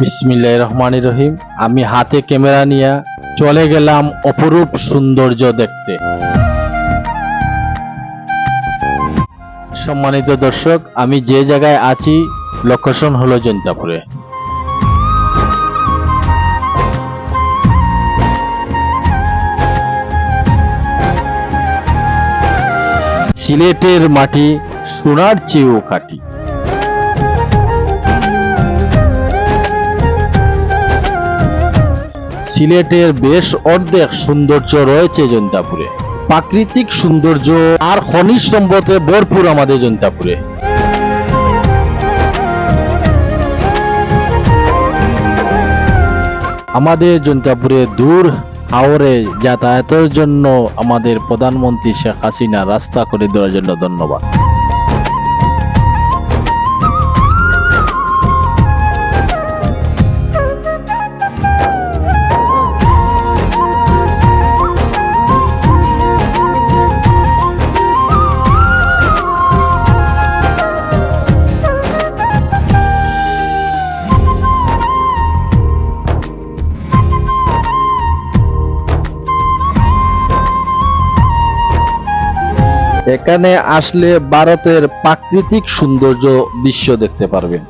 বিসমিল্লাহির রহমানির রহিম। আমি হাতে ক্যামেরা নিয়ে চলে গেলাম অপরূপ সৌন্দর্য দেখতে। সম্মানিত দর্শক, আমি যে জায়গায় আছি লোকেশন হলো জৈন্তাপুরে। সিলেটের মাটি সোনার চেয়েও খাঁটি। সিলেটের বেশ অর্ধেক সৌন্দর্য রয়েছে জৈন্তাপুরে। প্রাকৃতিক সৌন্দর্য আর খনিজ সম্পদে ভরপুর আমাদের জৈন্তাপুরে। আমাদের জৈন্তাপুরে দূর হাওরে যাতায়াতের জন্য আমাদের প্রধানমন্ত্রী শেখ হাসিনা রাস্তা করে দেওয়ার জন্য ধন্যবাদ। এখানে আসলে ভারতের প্রাকৃতিক সৌন্দর্য দৃশ্য দেখতে পারবেন।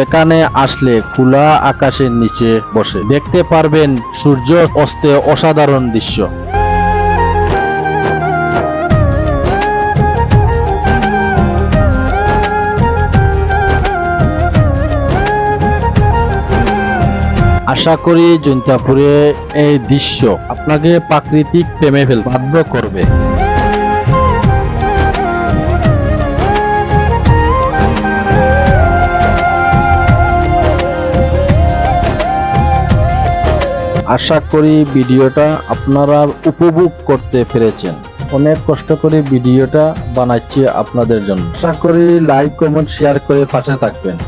এখানে আসলে খোলা আকাশের নিচে বসে দেখতে পারবেন সূর্য অস্তে অসাধারণ দৃশ্য। আশা করি জৈন্তাপুরে এই দৃশ্য আপনাকে প্রাকৃতিক প্রেমে বাধ্য করবে। আশা করি ভিডিওটা আপনারা উপভোগ করতে পেরেছেন। অনেক কষ্ট করে ভিডিওটা বানাচ্ছি আপনাদের জন্য। আশা করি লাইক কমেন্ট শেয়ার করে পাশে থাকবেন।